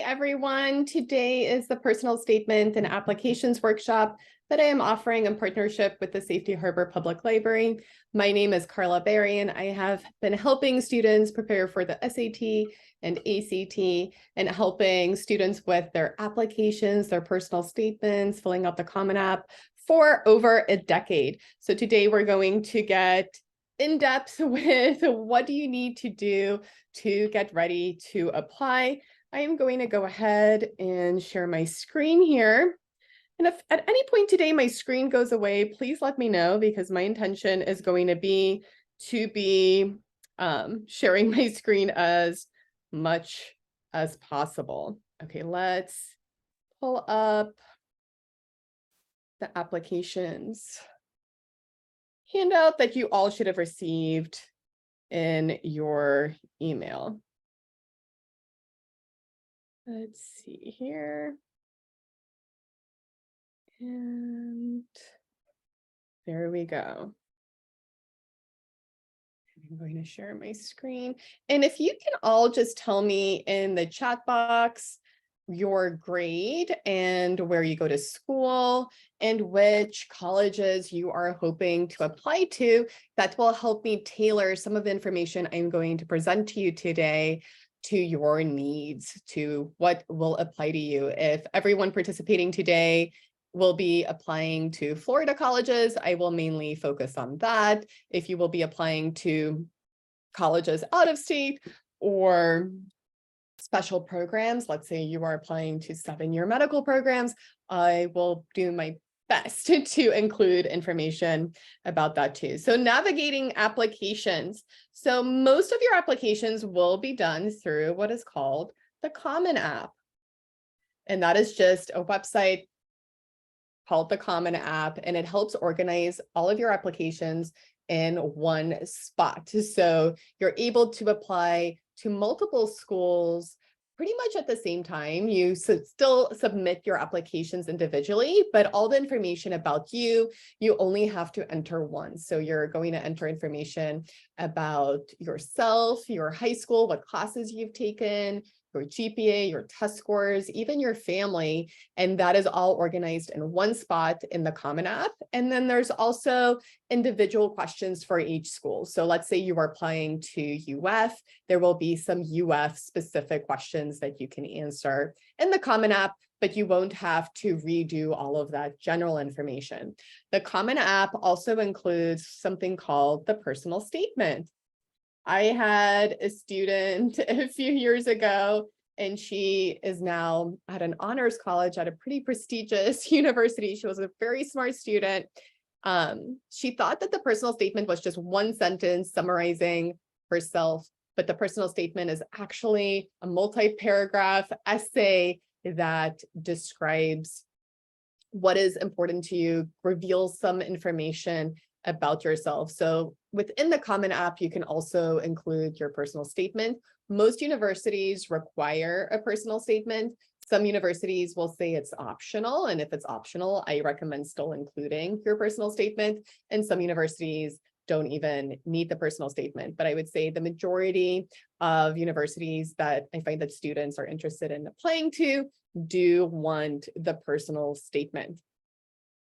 everyone. Today is the personal statement and applications workshop that I am offering in partnership with the Safety Harbor Public Library. My name is Carla Berry, and I have been helping students prepare for the SAT and ACT and helping students with their applications, their personal statements, filling out the Common App for over a decade. So today we're going to get in depth with what do you need to do to get ready to apply. I am going to go ahead and share my screen here. And if at any point today my screen goes away, please let me know, because my intention is going to be sharing my screen as much as possible. Okay, let's pull up the applications handout that you all should have received in your email. Let's see here. And there we go. I'm going to share my screen. And if you can all just tell me in the chat box your grade and where you go to school and which colleges you are hoping to apply to, that will help me tailor some of the information I'm going to present to you today to your needs, to what will apply to you. If everyone participating today will be applying to Florida colleges, I will mainly focus on that. If you will be applying to colleges out of state or special programs, let's say you are applying to 7-year medical programs, I will do my best to include information about that too. So navigating applications. So most of your applications will be done through what is called the Common App. And that is just a website called the Common App, and it helps organize all of your applications in one spot. So you're able to apply to multiple schools pretty much at the same time. You still submit your applications individually, but all the information about you only have to enter once. So you're going to enter information about yourself, your high school, what classes you've taken, your GPA, your test scores, even your family, and that is all organized in one spot in the Common App. And then there's also individual questions for each school. So let's say you are applying to UF, there will be some UF specific questions that you can answer in the Common App, but you won't have to redo all of that general information. The Common App also includes something called the personal statement. I had a student a few years ago, and she is now at an honors college at a pretty prestigious university. She was a very smart student. She thought that the personal statement was just one sentence summarizing herself, but the personal statement is actually a multi-paragraph essay that describes what is important to you, reveals some information about yourself. So within the Common App, you can also include your personal statement. Most universities require a personal statement. Some universities will say it's optional. And if it's optional, I recommend still including your personal statement. And some universities don't even need the personal statement. But I would say the majority of universities that I find that students are interested in applying to do want the personal statement.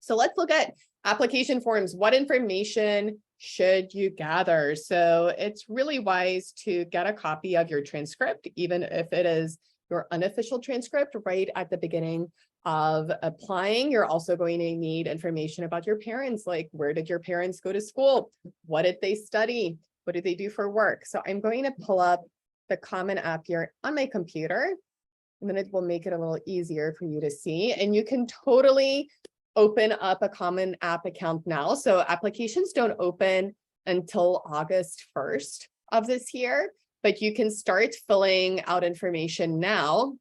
So let's look at application forms. What information should you gather? So it's really wise to get a copy of your transcript, even if it is your unofficial transcript right at the beginning of applying. You're also going to need information about your parents, like where did your parents go to school? What did they study? What did they do for work? So I'm going to pull up the Common App here on my computer, and then it will make it a little easier for you to see. And you can totally open up a Common App account now. So applications don't open until August 1st of this year, but you can start filling out information now.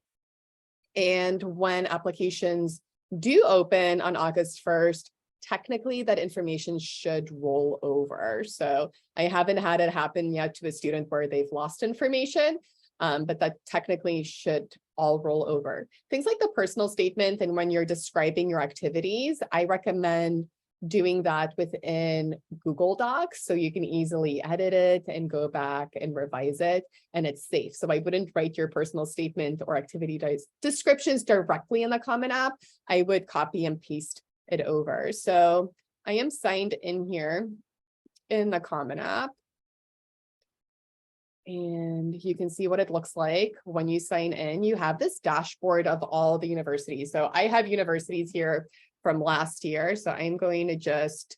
And when applications do open on August 1st, technically that information should roll over. So I haven't had it happen yet to a student where they've lost information, but that technically should all roll over. Things like the personal statement and when you're describing your activities, I recommend doing that within Google Docs, so you can easily edit it and go back and revise it, and it's safe. So I wouldn't write your personal statement or activity descriptions directly in the Common App. I would copy and paste it over. So I am signed in here in the Common App. And you can see what it looks like when you sign in. You have this dashboard of all the universities. So I have universities here from last year. So I'm going to just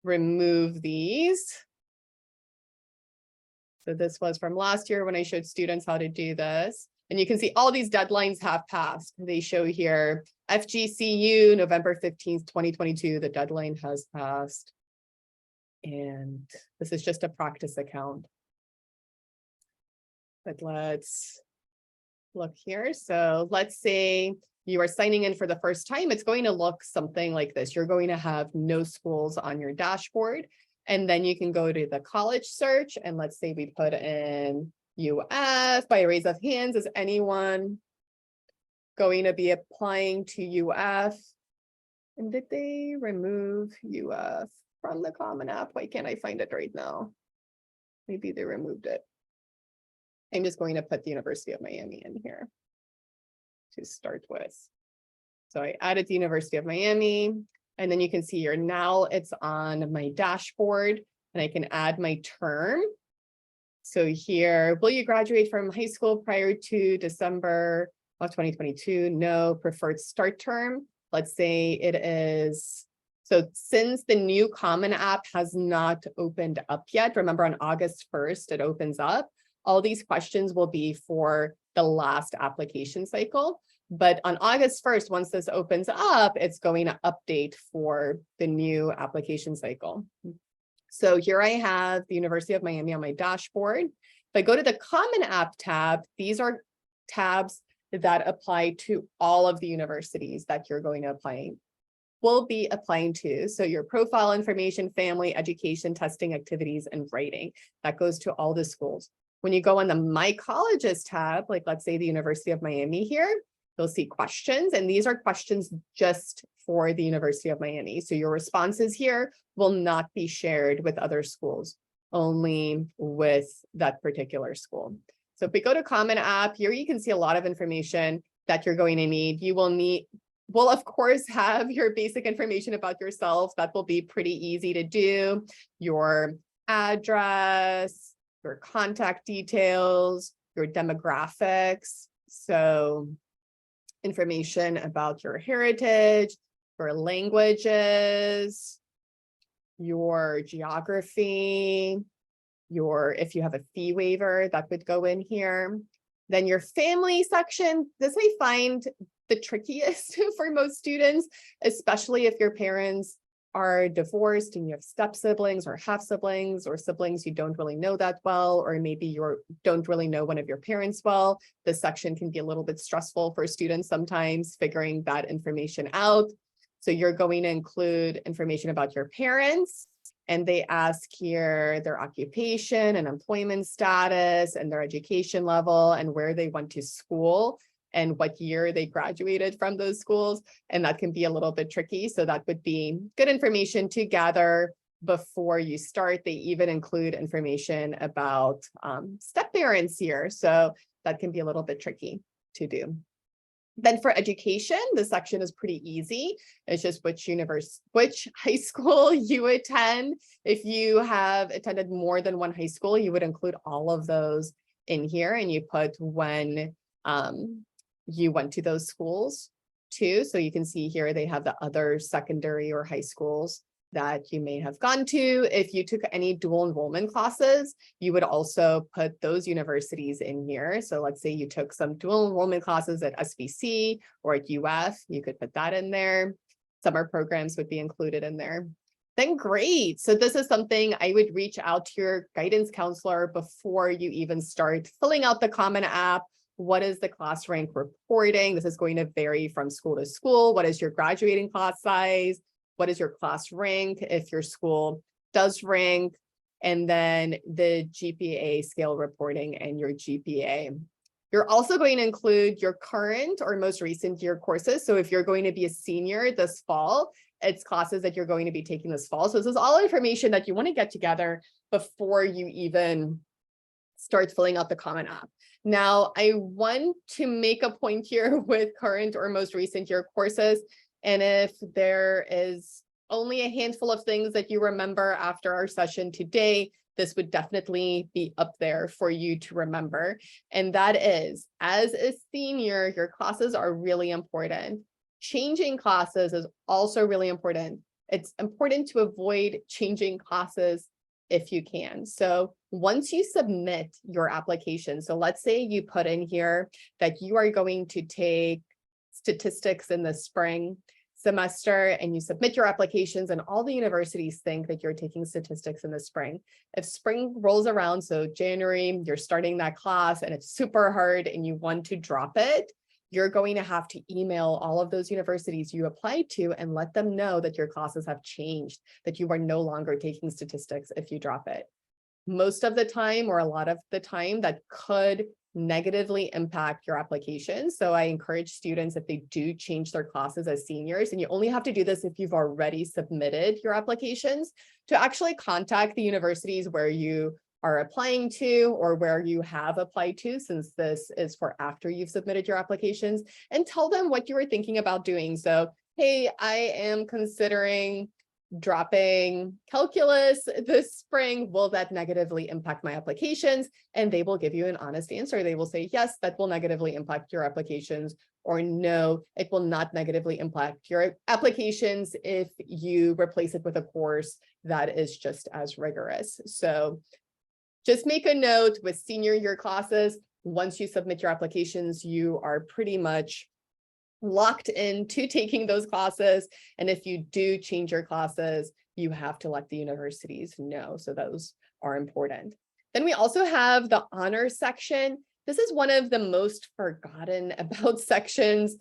remove these. So this was from last year when I showed students how to do this. And you can see all these deadlines have passed. They show here FGCU, November 15th, 2022, the deadline has passed. And this is just a practice account. But let's look here. So let's say you are signing in for the first time. It's going to look something like this. You're going to have no schools on your dashboard. And then you can go to the college search. And let's say we put in UF by a raise of hands. Is anyone going to be applying to UF? And did they remove UF from the Common App? Why can't I find it right now? Maybe they removed it. I'm just going to put the University of Miami in here to start with. So I added the University of Miami, and then you can see here now it's on my dashboard, and I can add my term. So here, will you graduate from high school prior to December of 2022? No. Preferred start term. Let's say it is. So since the new Common App has not opened up yet, remember on August 1st, it opens up. All these questions will be for the last application cycle. But on August 1st, once this opens up, it's going to update for the new application cycle. So here I have the University of Miami on my dashboard. If I go to the Common App tab, these are tabs that apply to all of the universities that you're going to will be applying to. So your profile information, family, education, testing, activities, and writing. That goes to all the schools. When you go on the My Colleges tab, like let's say the University of Miami here, you'll see questions, and these are questions just for the University of Miami. So your responses here will not be shared with other schools, only with that particular school. So if we go to Common App, here you can see a lot of information that you're going to need. You will of course have your basic information about yourself. That will be pretty easy to do. Your address, your contact details, your demographics. So information about your heritage, your languages, your geography, if you have a fee waiver, that would go in here. Then your family section, this I find the trickiest for most students, especially if your parents are divorced and you have step siblings or half siblings or siblings you don't really know that well, or maybe you don't really know one of your parents well. This section can be a little bit stressful for students sometimes figuring that information out. So you're going to include information about your parents, and they ask here their occupation and employment status and their education level and where they went to school and what year they graduated from those schools. And that can be a little bit tricky. So that would be good information to gather before you start. They even include information about step parents here. So that can be a little bit tricky to do. Then for education, the section is pretty easy. It's just which high school you attend. If you have attended more than one high school, you would include all of those in here, and you put when you went to those schools too. So you can see here they have the other secondary or high schools that you may have gone to. If you took any dual enrollment classes, you would also put those universities in here. So let's say you took some dual enrollment classes at SBC or at UF, you could put that in there. Summer programs would be included in there. Then great. So this is something I would reach out to your guidance counselor before you even start filling out the Common App. What is the class rank reporting? This is going to vary from school to school. What is your graduating class size? What is your class rank if your school does rank? And then the GPA scale reporting and your GPA. You're also going to include your current or most recent year courses. So if you're going to be a senior this fall, it's classes that you're going to be taking this fall. So this is all information that you want to get together before you even start filling out the Common App. Now, I want to make a point here with current or most recent year courses. And if there is only a handful of things that you remember after our session today, this would definitely be up there for you to remember. And that is, as a senior, your classes are really important. Changing classes is also really important. It's important to avoid changing classes if you can. So once you submit your application, so let's say you put in here that you are going to take statistics in the spring semester and you submit your applications, and all the universities think that you're taking statistics in the spring. If spring rolls around, so January, you're starting that class and it's super hard and you want to drop it, you're going to have to email all of those universities you applied to and let them know that your classes have changed, that you are no longer taking statistics if you drop it. Most of the time, or a lot of the time, that could negatively impact your application. So I encourage students, if they do change their classes as seniors, and you only have to do this if you've already submitted your applications, to actually contact the universities where you are applying to or where you have applied to, since this is for after you've submitted your applications, and tell them what you were thinking about doing. So, hey, I am considering dropping calculus this spring. Will that negatively impact my applications? And they will give you an honest answer. They will say, yes, that will negatively impact your applications, or no, it will not negatively impact your applications if you replace it with a course that is just as rigorous. So just make a note with senior year classes, once you submit your applications, you are pretty much locked into taking those classes. And if you do change your classes, you have to let the universities know. So those are important. Then we also have the honors section. This is one of the most forgotten about sections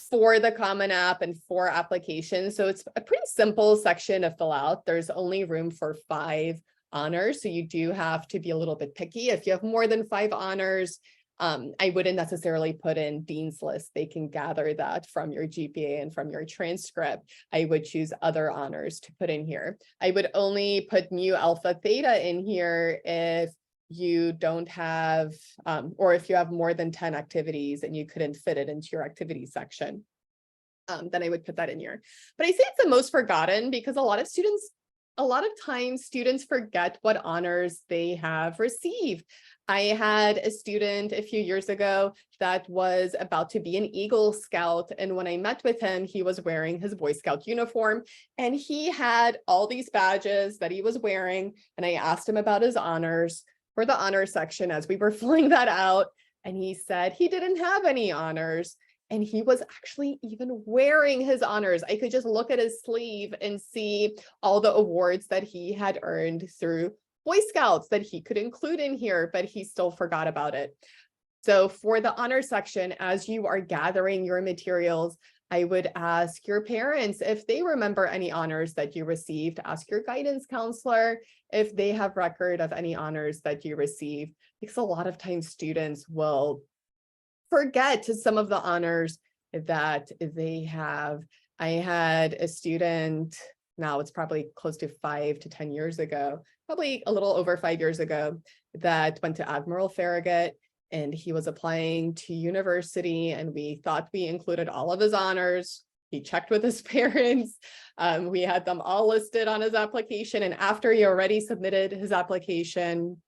for the Common App and for applications. So it's a pretty simple section to fill out. There's only room for 5 honors. So you do have to be a little bit picky. If you have more than 5 honors, I wouldn't necessarily put in Dean's List. They can gather that from your GPA and from your transcript. I would choose other honors to put in here. I would only put Mu Alpha Theta in here if you don't have, or if you have more than 10 activities and you couldn't fit it into your activity section, then I would put that in here. But I say it's the most forgotten because a lot of times students forget what honors they have received. I had a student a few years ago that was about to be an Eagle Scout. And when I met with him, he was wearing his Boy Scout uniform and he had all these badges that he was wearing. And I asked him about his honors for the honors section as we were filling that out. And he said he didn't have any honors. And he was actually even wearing his honors. I could just look at his sleeve and see all the awards that he had earned through Boy Scouts that he could include in here, but he still forgot about it. So for the honor section, as you are gathering your materials, I would ask your parents if they remember any honors that you received. Ask your guidance counselor if they have record of any honors that you received, because a lot of times students will forget some of the honors that they have. I had a student, now it's probably close to 5 to 10 years ago, probably a little over 5 years ago, that went to Admiral Farragut and he was applying to university and we thought we included all of his honors. He checked with his parents. We had them all listed on his application, and after he already submitted his application,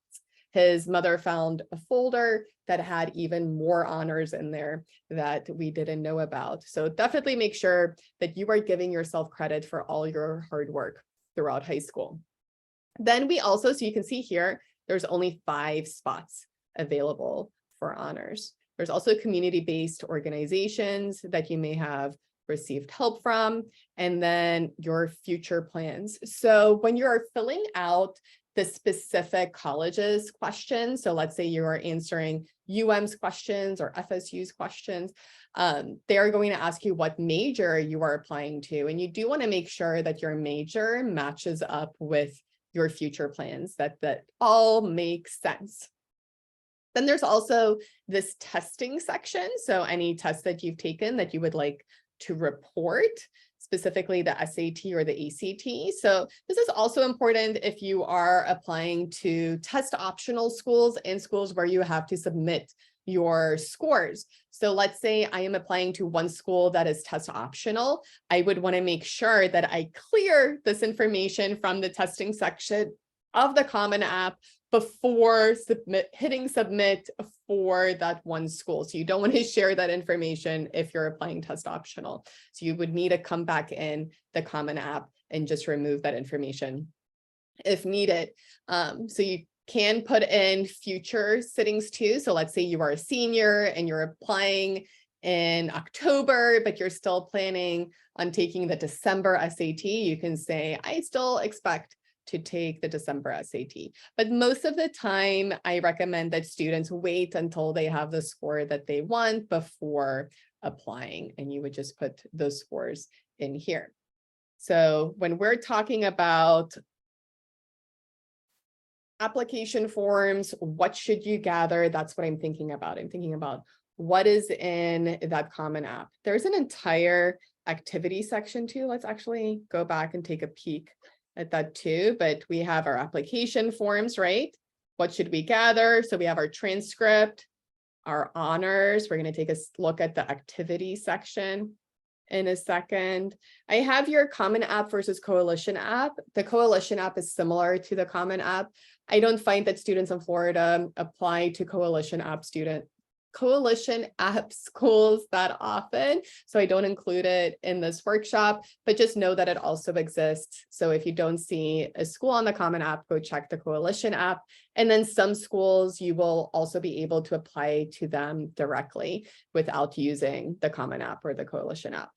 his mother found a folder that had even more honors in there that we didn't know about. So definitely make sure that you are giving yourself credit for all your hard work throughout high school. Then we also, so you can see here, there's only 5 spots available for honors. There's also community-based organizations that you may have received help from, and then your future plans. So when you're filling out the specific colleges questions, so let's say you are answering UM's questions or FSU's questions, they're going to ask you what major you are applying to, and you do want to make sure that your major matches up with your future plans, that all makes sense. Then there's also this testing section, so any tests that you've taken that you would like to report. specifically the SAT or the ACT. So this is also important if you are applying to test optional schools and schools where you have to submit your scores. So let's say I am applying to one school that is test optional. I would want to make sure that I clear this information from the testing section of the Common App before hitting submit for that one school. So you don't want to share that information if you're applying test optional. So you would need to come back in the Common App and just remove that information if needed. So you can put in future sittings too. So let's say you are a senior and you're applying in October, but you're still planning on taking the December SAT. You can say, I still expect to take the December SAT. But most of the time, I recommend that students wait until they have the score that they want before applying. And you would just put those scores in here. So when we're talking about application forms, what should you gather? That's what I'm thinking about. I'm thinking about what is in that Common App. There's an entire activity section too. Let's actually go back and take a peek at that too. But we have our application forms, right? What should we gather? So we have our transcript, our honors. We're going to take a look at the activity section in a second. I have your Common App versus Coalition App. The Coalition App is similar to the Common App. I don't find that students in Florida apply to Coalition App schools that often, so I don't include it in this workshop, but just know that it also exists. So if you don't see a school on the Common App, go check the Coalition App. And then some schools, you will also be able to apply to them directly without using the Common App or the Coalition App.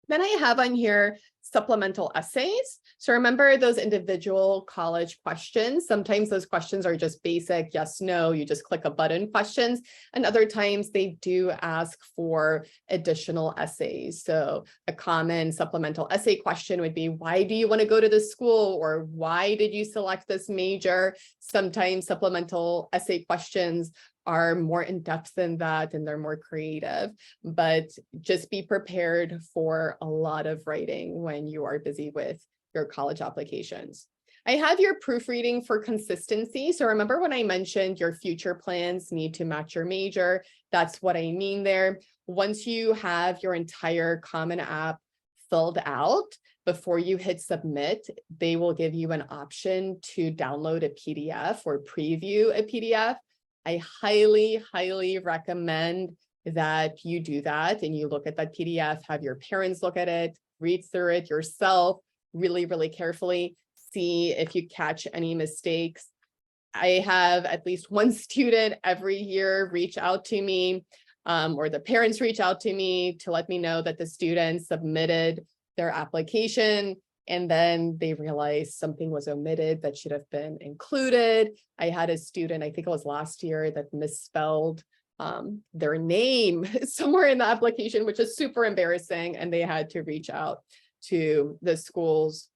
Then I have on here supplemental essays. So remember those individual college questions. Sometimes those questions are just basic yes, no, you just click a button questions. And other times they do ask for additional essays. So a common supplemental essay question would be, why do you want to go to this school? Or why did you select this major? Sometimes supplemental essay questions are more in depth than that, and they're more creative, but just be prepared for a lot of writing when you are busy with your college applications. I have your proofreading for consistency. So remember when I mentioned your future plans need to match your major, that's what I mean there. Once you have your entire Common App filled out, before you hit submit, they will give you an option to download a PDF or preview a PDF. I highly, highly recommend that you do that and you look at that PDF, have your parents look at it, read through it yourself really, really carefully, see if you catch any mistakes. I have at least one student every year reach out to me, or the parents reach out to me to let me know that the student submitted their application and then they realized something was omitted that should have been included. I had a student, I think it was last year, that misspelled their name somewhere in the application, which is super embarrassing. And they had to reach out to the schools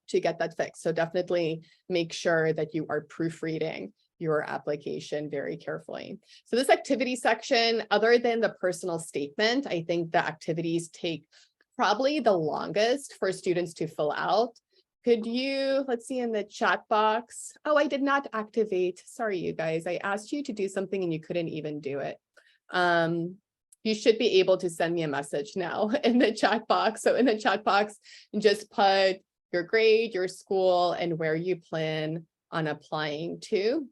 to get that fixed. So definitely make sure that you are proofreading your application very carefully. So this activity section, other than the personal statement, I think the activities take probably the longest for students to fill out. Could you, let's see in the chat box. Oh, I did not activate. Sorry, you guys. I asked you to do something and you couldn't even do it. You should be able to send me a message now in the chat box. So in the chat box, just put your grade, your school, and where you plan on applying to.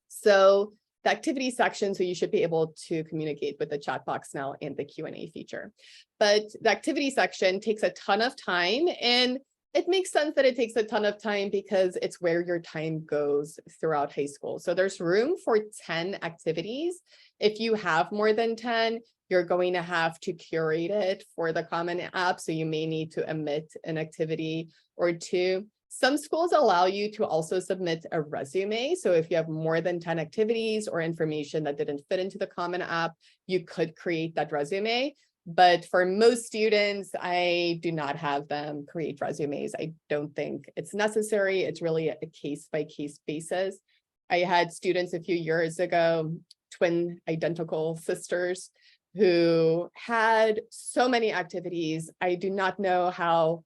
So the activity section, so you should be able to communicate with the chat box now and the Q&A feature. But the activity section takes a ton of time, and it makes sense that it takes a ton of time because it's where your time goes throughout high school. So there's room for 10 activities. If you have more than 10, you're going to have to curate it for the Common App. So you may need to omit an activity or two. Some schools allow you to also submit a resume. So if you have more than 10 activities or information that didn't fit into the Common App, you could create that resume. But for most students, I do not have them create resumes. I don't think it's necessary. It's really a case-by-case basis. I had students a few years ago, twin identical sisters, who had so many activities. I do not know how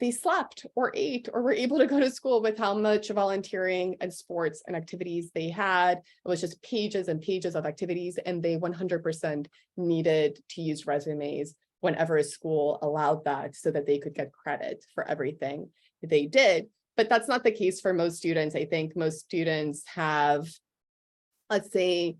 they slept or ate or were able to go to school with how much volunteering and sports and activities they had. It was just pages and pages of activities, and they 100% needed to use resumes whenever a school allowed that so that they could get credit for everything they did. But that's not the case for most students. I think most students have, let's say,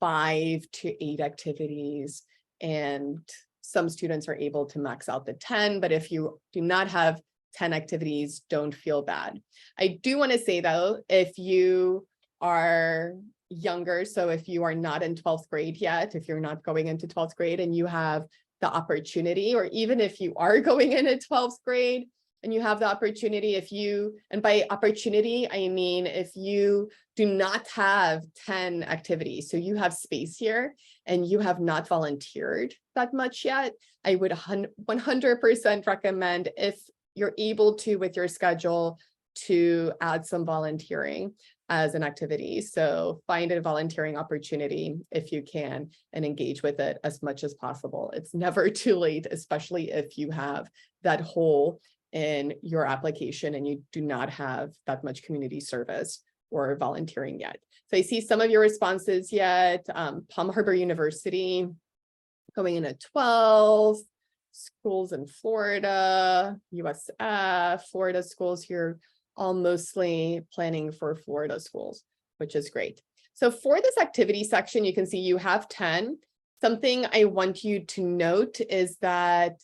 5 to 8 activities, and some students are able to max out the 10, but if you do not have 10 activities, don't feel bad. I do want to say though, if you are younger, so if you are not in 12th grade yet, if you're not going into 12th grade and you have the opportunity, or even if you are going into 12th grade and you have the opportunity, if you, and by opportunity, I mean, if you do not have 10 activities, so you have space here and you have not volunteered that much yet, I would 100% recommend, if you're able to with your schedule, to add some volunteering as an activity. So find a volunteering opportunity if you can and engage with it as much as possible. It's never too late, especially if you have that hole in your application and you do not have that much community service or volunteering yet. So I see some of your responses yet. Palm Harbor University going in at 12, schools in Florida, USF, Florida schools here, all mostly planning for Florida schools, which is great. So for this activity section, you can see you have 10. Something I want you to note is that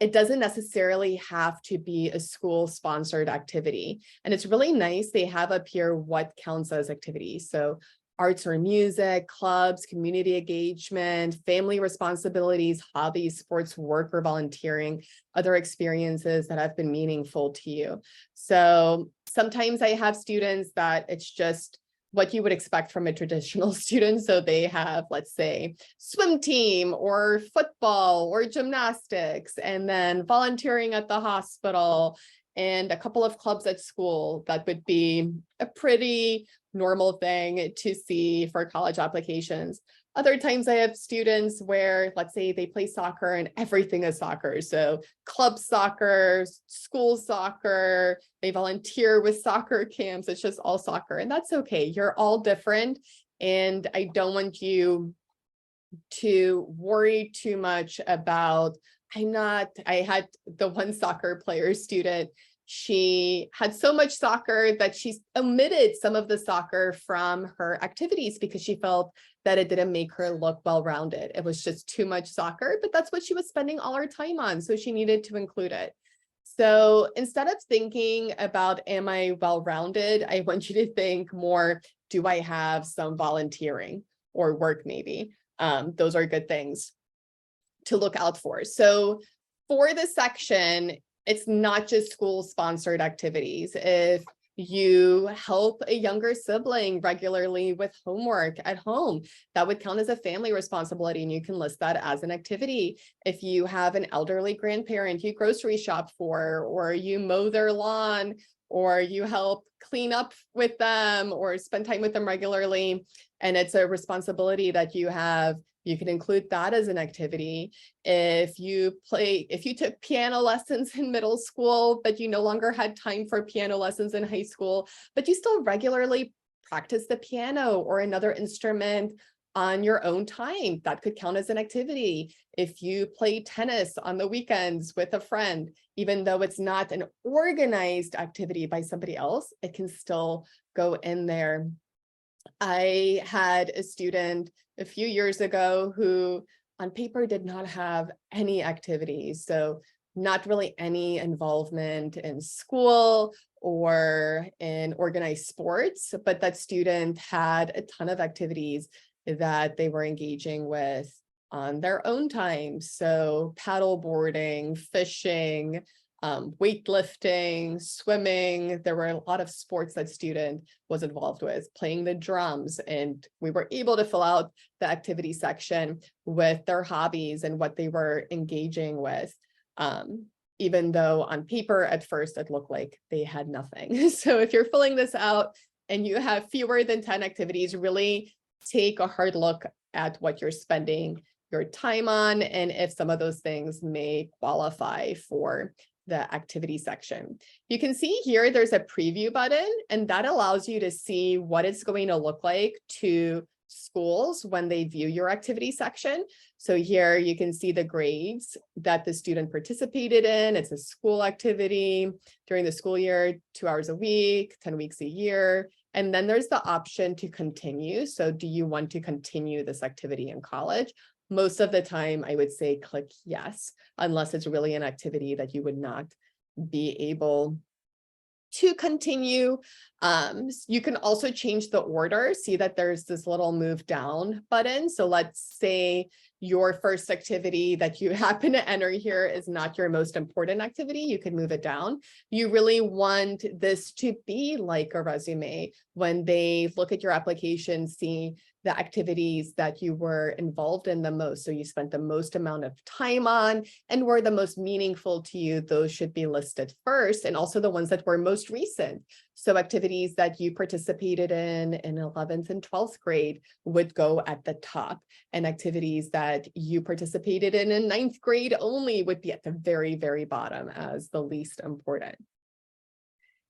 it doesn't necessarily have to be a school-sponsored activity. And it's really nice, they have up here what counts as activities. So arts or music, clubs, community engagement, family responsibilities, hobbies, sports, work, or volunteering, other experiences that have been meaningful to you. So sometimes I have students that it's just what you would expect from a traditional student. So they have, let's say, swim team or football or gymnastics, and then volunteering at the hospital and a couple of clubs at school. That would be a pretty normal thing to see for college applications. Other times I have students where, let's say, they play soccer and everything is soccer. So club soccer, school soccer, they volunteer with soccer camps. It's just all soccer, and that's okay. You're all different. And I don't want you to worry too much about, I had the one soccer player student, she had so much soccer that she omitted some of the soccer from her activities because she felt that it didn't make her look well-rounded. It was just too much soccer, but that's what she was spending all her time on, so she needed to include it. So instead of thinking about, am I well-rounded, I want you to think more, do I have some volunteering or work maybe? Those are good things to look out for. So for this section, it's not just school-sponsored activities. If you help a younger sibling regularly with homework at home, that would count as a family responsibility, and you can list that as an activity. If you have an elderly grandparent you grocery shop for, or you mow their lawn, or you help clean up with them or spend time with them regularly, and it's a responsibility that you have, you can include that as an activity. If you took piano lessons in middle school, but you no longer had time for piano lessons in high school, but you still regularly practice the piano or another instrument on your own time, that could count as an activity. If you play tennis on the weekends with a friend, even though it's not an organized activity by somebody else, it can still go in there. I had a student a few years ago who on paper did not have any activities. So not really any involvement in school or in organized sports, but that student had a ton of activities that they were engaging with on their own time. So paddle boarding, fishing, weightlifting, swimming. There were a lot of sports that student was involved with, playing the drums, and we were able to fill out the activity section with their hobbies and what they were engaging with. Even though on paper at first it looked like they had nothing. So if you're filling this out and you have fewer than 10 activities, really take a hard look at what you're spending your time on, and if some of those things may qualify for the activity section. You can see here there's a preview button, and that allows you to see what it's going to look like to schools when they view your activity section. So here you can see the grades that the student participated in. It's a school activity during the school year, 2 hours a week, 10 weeks a year. And then there's the option to continue. So do you want to continue this activity in college? Most of the time, I would say click yes, unless it's really an activity that you would not be able to continue. You can also change the order. See that there's this little move down button. So let's say your first activity that you happen to enter here is not your most important activity. You can move it down. You really want this to be like a resume. When they look at your application, see the activities that you were involved in the most. So you spent the most amount of time on and were the most meaningful to you. Those should be listed first, and also the ones that were most recent. So activities that you participated in 11th and 12th grade would go at the top, and activities that you participated in 9th grade only would be at the very, very bottom as the least important.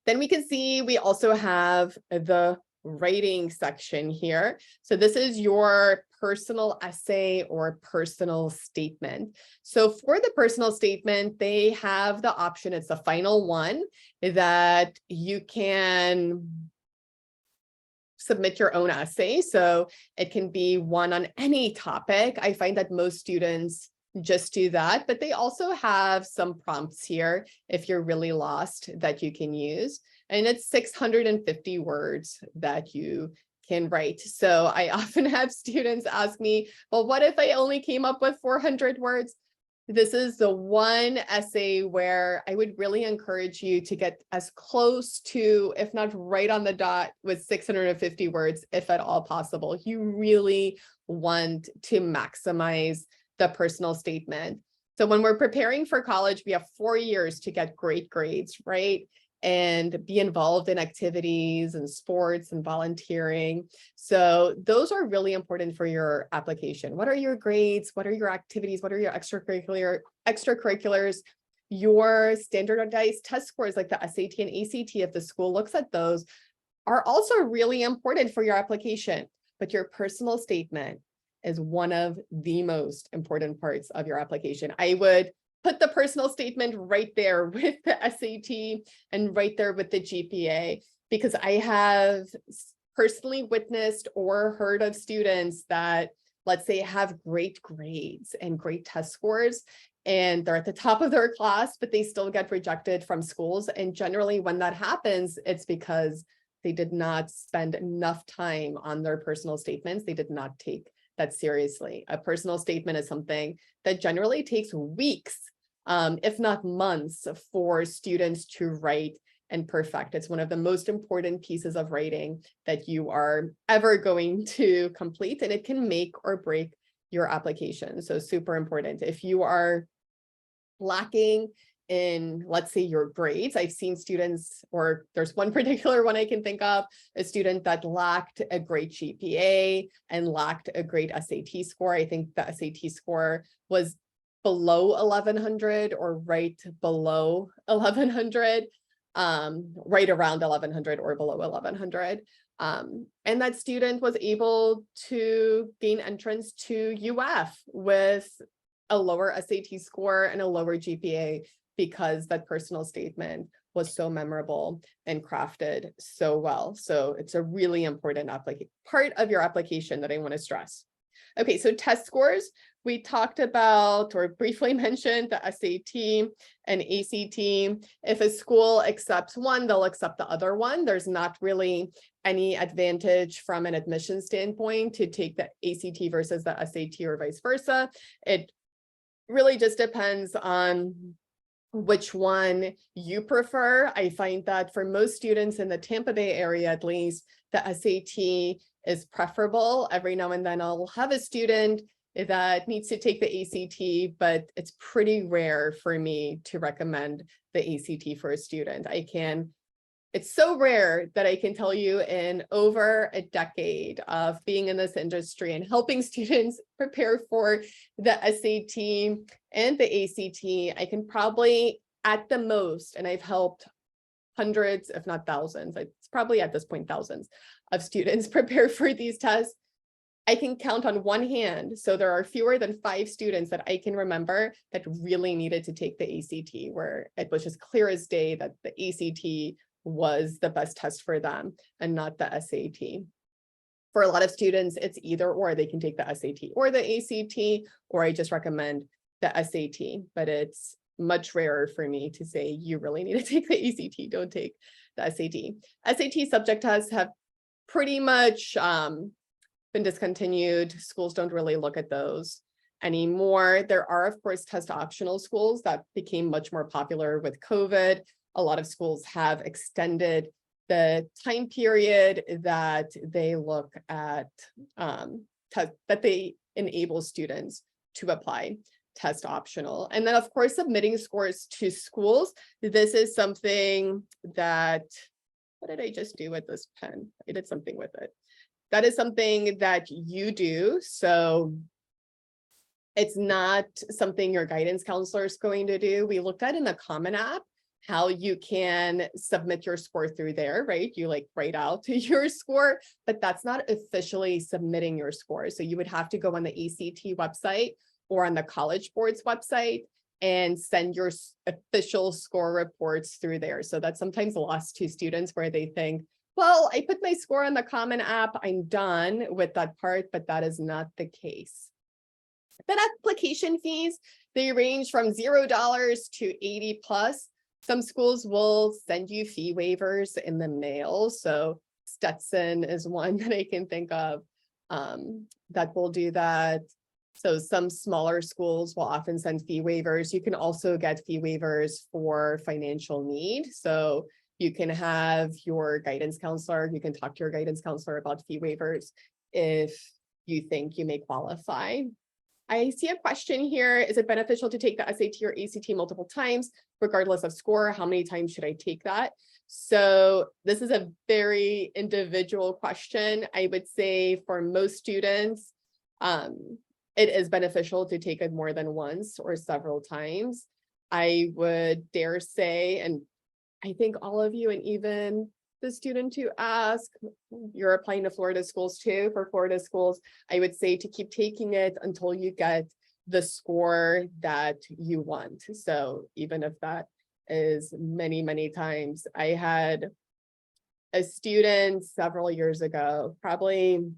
Then we can see we also have the writing section here. So this is your personal essay or personal statement. So for the personal statement, they have the option, it's the final one, that you can submit your own essay. So it can be one on any topic. I find that most students just do that, but they also have some prompts here if you're really lost that you can use. And it's 650 words that you can write. So I often have students ask me, well, what if I only came up with 400 words? This is the one essay where I would really encourage you to get as close to, if not right on the dot, with 650 words, if at all possible. You really want to maximize the personal statement. So when we're preparing for college, we have 4 years to get great grades, right? And be involved in activities and sports and volunteering. So those are really important for your application. What are your grades? What are your activities? What are your extracurriculars? Your standardized test scores like the SAT and ACT, if the school looks at those, are also really important for your application. But your personal statement is one of the most important parts of your application. I would put the personal statement right there with the SAT and right there with the GPA, because I have personally witnessed or heard of students that, let's say, have great grades and great test scores, and they're at the top of their class, but they still get rejected from schools. And generally when that happens, it's because they did not spend enough time on their personal statements. They did not take that seriously. A personal statement is something that generally takes weeks, if not months, for students to write and perfect. It's one of the most important pieces of writing that you are ever going to complete, and it can make or break your application. So super important. If you are lacking in, let's say, your grades, I've seen students, or there's one particular one I can think of, a student that lacked a great GPA and lacked a great SAT score. I think the SAT score was below 1100 or right below 1100, right around 1100 or below 1100. And that student was able to gain entrance to UF with a lower SAT score and a lower GPA, because that personal statement was so memorable and crafted so well. So it's a really important part of your application that I want to stress. Okay, so test scores. We talked about, or briefly mentioned, the SAT and ACT. If a school accepts one, they'll accept the other one. There's not really any advantage from an admission standpoint to take the ACT versus the SAT or vice versa. It really just depends on which one you prefer. I find that for most students in the Tampa Bay area, at least, the SAT is preferable. Every now and then I'll have a student that needs to take the ACT, but it's pretty rare for me to recommend the ACT for a student. I can it's so rare that I can tell you in over a decade of being in this industry and helping students prepare for the SAT and the ACT, I can probably at the most, and I've helped hundreds, if not thousands, it's probably at this point thousands of students prepare for these tests. I can count on one hand. So there are fewer than 5 students that I can remember that really needed to take the ACT, where it was just clear as day that the ACT was the best test for them and not the SAT. For a lot of students, it's either or. They can take the SAT or the ACT, or I just recommend the SAT, but it's much rarer for me to say you really need to take the ACT, don't take the SAT. SAT subject tests have pretty much been discontinued. Schools don't really look at those anymore. There are, of course, test optional schools that became much more popular with COVID. A lot of schools have extended the time period that they look at, that they enable students to apply test optional. And then, of course, submitting scores to schools. This is something that, what did I just do with this pen? I did something with it. That is something that you do. So it's not something your guidance counselor is going to do. We looked at in the Common App how you can submit your score through there, right? You like write out your score, but that's not officially submitting your score. So you would have to go on the ACT website or on the College Board's website and send your official score reports through there. So that's sometimes lost to students where they think, well, I put my score on the Common App, I'm done with that part, but that is not the case. The application fees, they range from $0 to 80 plus. Some schools will send you fee waivers in the mail. So Stetson is one that I can think of that will do that. So some smaller schools will often send fee waivers. You can also get fee waivers for financial need. So you can have your guidance counselor, you can talk to your guidance counselor about fee waivers if you think you may qualify. I see a question here. Is it beneficial to take the SAT or ACT multiple times, regardless of score? How many times should I take that? So this is a very individual question. I would say for most students, it is beneficial to take it more than once or several times. I would dare say, and I think all of you, and even the student who asked, you're applying to Florida schools too. For Florida schools, I would say to keep taking it until you get the score that you want. So even if that is many, many times. I had a student several years ago, probably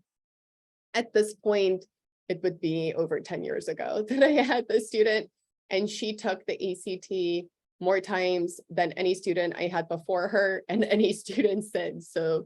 at this point, it would be over 10 years ago that I had this student, and she took the ACT more times than any student I had before her and any student since. So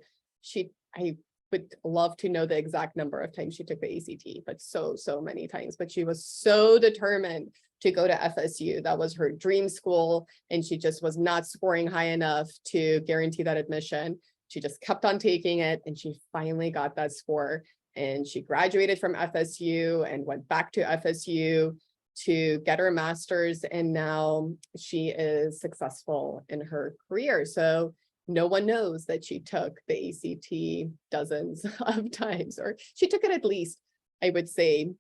I would love to know the exact number of times she took the ACT, but so many times. But she was so determined to go to FSU. That was her dream school, and she just was not scoring high enough to guarantee that admission. She just kept on taking it, and she finally got that score. And she graduated from FSU and went back to FSU to get her master's, and now she is successful in her career. So no one knows that she took the ACT dozens of times, or she took it at least, I would say,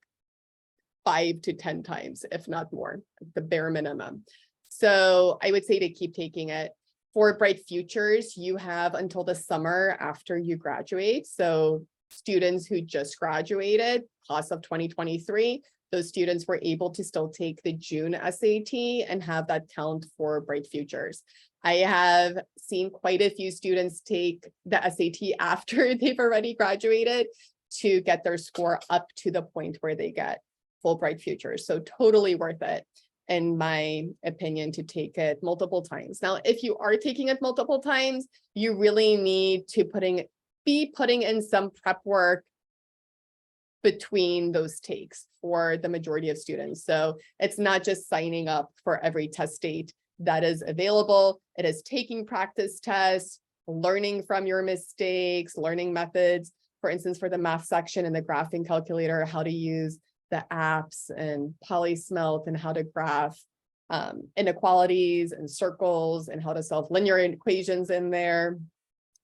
5 to 10 times, if not more, the bare minimum. So I would say to keep taking it. For Bright Futures, you have until the summer after you graduate. So students who just graduated, class of 2023, those students were able to still take the June SAT and have that count for Bright Futures. I have seen quite a few students take the SAT after they've already graduated to get their score up to the point where they get full Bright Futures. So totally worth it, in my opinion, to take it multiple times. Now, if you are taking it multiple times, you really need to be putting in some prep work between those takes for the majority of students. So it's not just signing up for every test date that is available. It is taking practice tests, learning from your mistakes, learning methods. For instance, for the math section in the graphing calculator, how to use the apps and Polysmelt and how to graph inequalities and circles and how to solve linear equations in there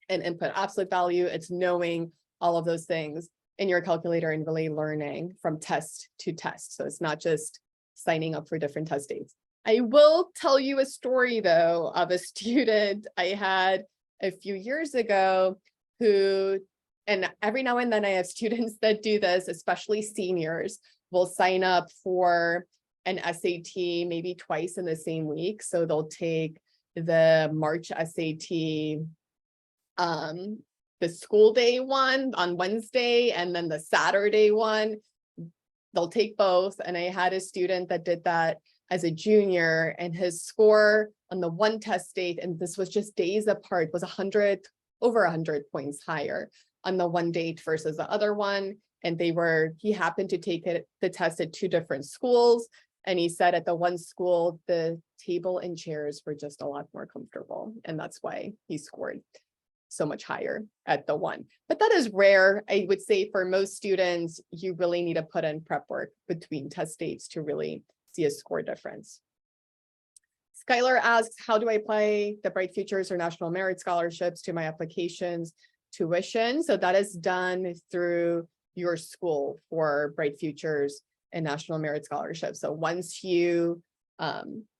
and input absolute value. It's knowing all of those things in your calculator and really learning from test to test. So it's not just signing up for different test dates. I will tell you a story though of a student I had a few years ago who, and every now and then I have students that do this, especially seniors, will sign up for an SAT maybe twice in the same week. So they'll take the March SAT, the school day one on Wednesday, and then the Saturday one. They'll take both. And I had a student that did that as a junior, and his score on the one test date, and this was just days apart, was over 100 points higher on the one date versus the other one. And he happened to take the test at two different schools. And he said at the one school, the table and chairs were just a lot more comfortable. And that's why he scored so much higher at the one. But that is rare. I would say for most students, you really need to put in prep work between test dates to really see a score difference. Skylar asks, how do I apply the Bright Futures or National Merit Scholarships to my applications tuition? So that is done through your school for Bright Futures and National Merit Scholarships. So once you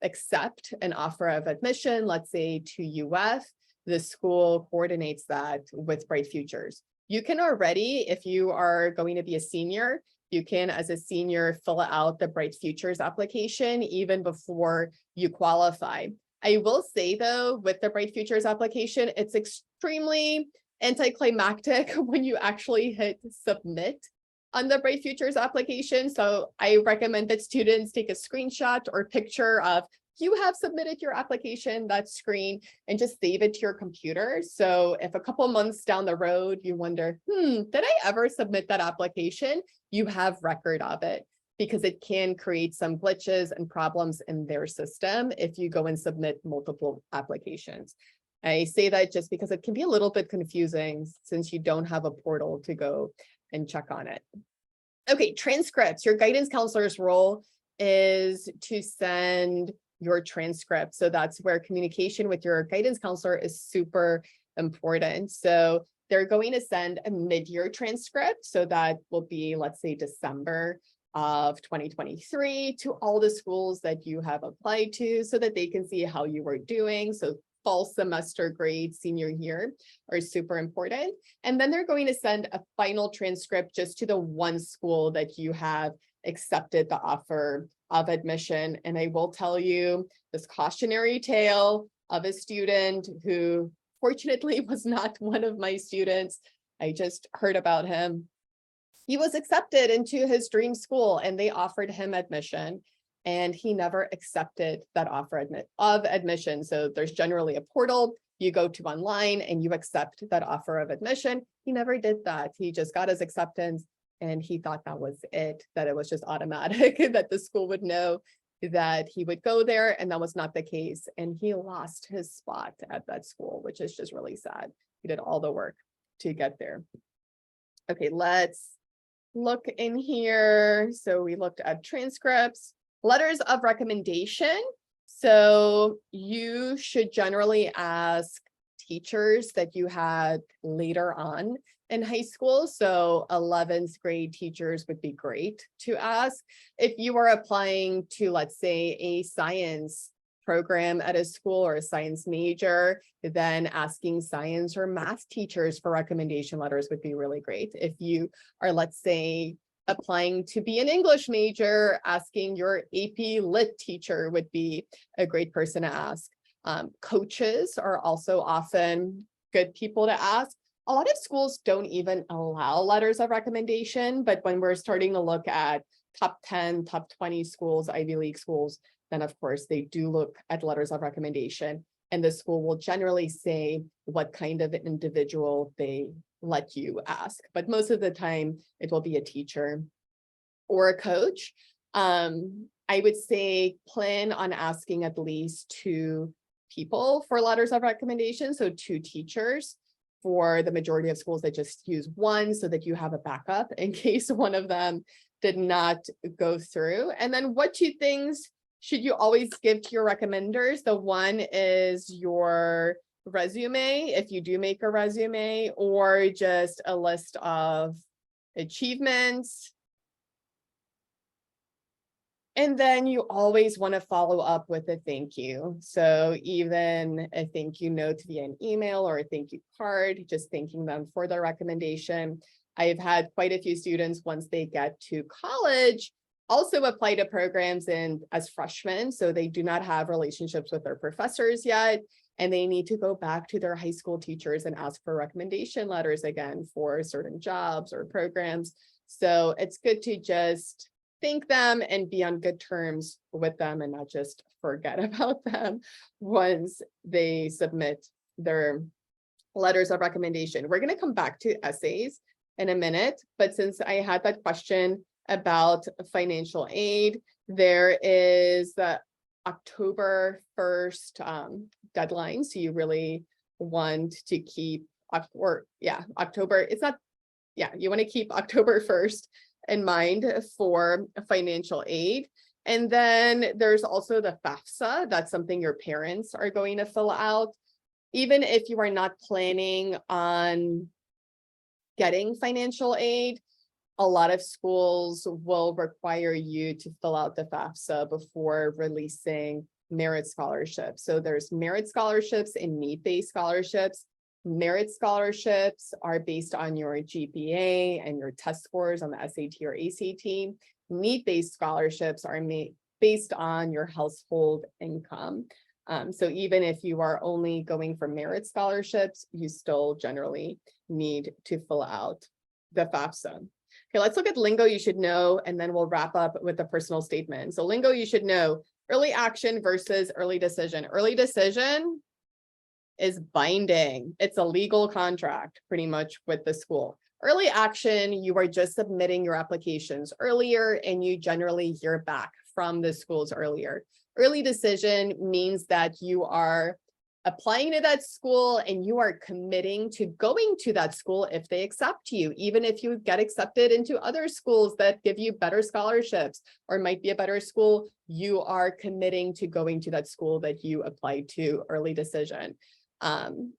accept an offer of admission, let's say to UF, the school coordinates that with Bright Futures. You can already, if you are going to be a senior, you can, as a senior, fill out the Bright Futures application even before you qualify. I will say though, with the Bright Futures application, it's extremely anticlimactic when you actually hit submit on the Bright Futures application. So I recommend that students take a screenshot or picture of you have submitted your application, that screen, and just save it to your computer. So if a couple months down the road, you wonder, did I ever submit that application? You have record of it, because it can create some glitches and problems in their system if you go and submit multiple applications. I say that just because it can be a little bit confusing since you don't have a portal to go and check on it. Okay, transcripts. Your guidance counselor's role is to send your transcript. So that's where communication with your guidance counselor is super important. So they're going to send a mid-year transcript. So that will be, let's say, December of 2023 to all the schools that you have applied to so that they can see how you were doing. So fall semester grades senior year are super important. And then they're going to send a final transcript just to the one school that you have accepted the offer of admission. And I will tell you this cautionary tale of a student who fortunately was not one of my students. I just heard about him. He was accepted into his dream school and they offered him admission, and he never accepted that offer of admission. So there's generally a portal you go to online and you accept that offer of admission. He never did that. He just got his acceptance and he thought that was it, that it was just automatic, that the school would know that he would go there, and that was not the case. And he lost his spot at that school, which is just really sad. He did all the work to get there. Okay, let's look in here. So we looked at transcripts, letters of recommendation. So you should generally ask teachers that you had later on in high school. So 11th grade teachers would be great to ask. If you are applying to, let's say, a science program at a school or a science major, then asking science or math teachers for recommendation letters would be really great. If you are, let's say, applying to be an English major, asking your AP Lit teacher would be a great person to ask. Coaches are also often good people to ask. A lot of schools don't even allow letters of recommendation, but when we're starting to look at top 10, top 20 schools, Ivy League schools, then of course they do look at letters of recommendation, and the school will generally say what kind of individual they let you ask. But most of the time it will be a teacher or a coach. I would say plan on asking at least 2 people for letters of recommendation, so 2 teachers. For the majority of schools that just use 1 so that you have a backup in case one of them did not go through. And then what 2 things should you always give to your recommenders? The one is your resume, if you do make a resume, or just a list of achievements. And then you always want to follow up with a thank you. So even a thank you note via an email or a thank you card, just thanking them for their recommendation. I've had quite a few students, once they get to college, also apply to programs as freshmen. So they do not have relationships with their professors yet. And they need to go back to their high school teachers and ask for recommendation letters again for certain jobs or programs. So it's good to just thank them and be on good terms with them and not just forget about them once they submit their letters of recommendation. We're going to come back to essays in a minute, but since I had that question about financial aid, there is the October 1st deadline. So you really want to keep, October, you want to keep October 1st in mind for financial aid. And then there's also the FAFSA. That's something your parents are going to fill out. Even if you are not planning on getting financial aid, a lot of schools will require you to fill out the FAFSA before releasing merit scholarships. So there's merit scholarships and need-based scholarships. Merit scholarships are based on your GPA and your test scores on the SAT or ACT. Need-based scholarships are based on your household income. So even if you are only going for merit scholarships, you still generally need to fill out the FAFSA. Okay, let's look at lingo you should know, and then we'll wrap up with the personal statement. So lingo you should know: early action versus early decision. Early decision is binding. It's a legal contract pretty much with the school. Early action, you are just submitting your applications earlier and you generally hear back from the schools earlier. Early decision means that you are applying to that school and you are committing to going to that school if they accept you, even if you get accepted into other schools that give you better scholarships or might be a better school, you are committing to going to that school that you applied to. Early decision.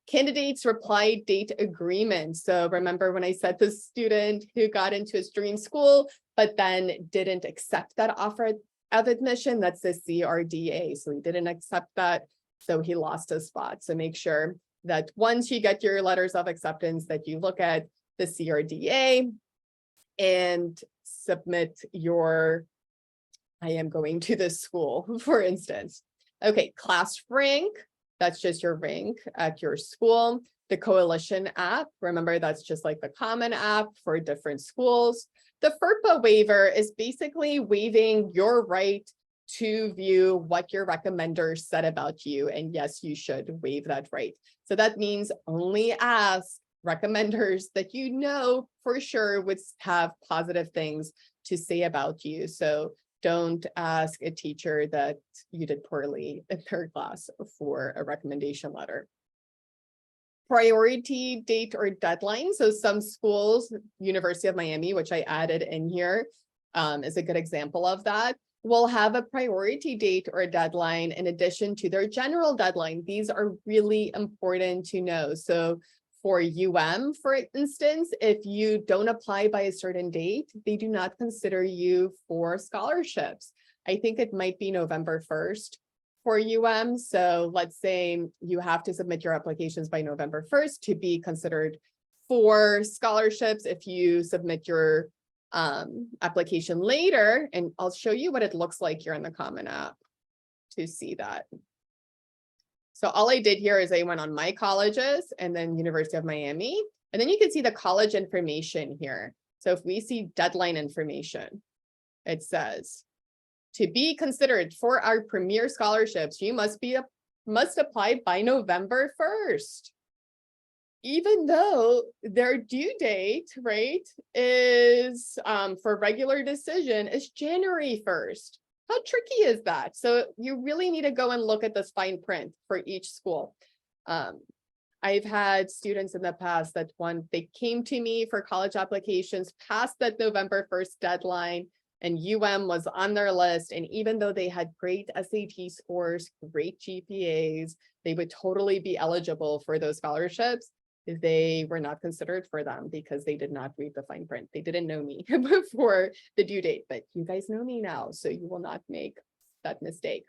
Candidates reply date agreement. So remember when I said the student who got into his dream school, but then didn't accept that offer of admission, that's the CRDA. So he didn't accept that, so he lost his spot. So make sure that once you get your letters of acceptance that you look at the CRDA and submit your, I am going to this school, for instance. Okay, class rank. That's just your rank at your school. The Coalition app, remember that's just like the Common App for different schools. The FERPA waiver is basically waiving your right to view what your recommender said about you. And yes, you should waive that right. So that means only ask recommenders that you know for sure would have positive things to say about you. So don't ask a teacher that you did poorly in their class for a recommendation letter. Priority date or deadline. So some schools, University of Miami, which I added in here, is a good example of that, will have a priority date or a deadline in addition to their general deadline. These are really important to know. So for for instance, if you don't apply by a certain date, they do not consider you for scholarships. I think it might be November 1st for So let's say you have to submit your applications by November 1st to be considered for scholarships. If you submit your application later, and I'll show you what it looks like here in the Common App to see that. So all I did here is I went on my colleges and then University of Miami, and then you can see the college information here. So if we see deadline information, it says, to be considered for our premier scholarships, you must apply by November 1st. Even though their due date, right, is for regular decision is January 1st. How tricky is that? So you really need to go and look at this fine print for each school. I've had students in the past that they came to me for college applications past that November 1st deadline. and UM was on their list. And even though they had great SAT scores, great GPAs, they would totally be eligible for those scholarships. They were not considered for them because they did not read the fine print. They didn't know me before the due date, but you guys know me now, so you will not make that mistake.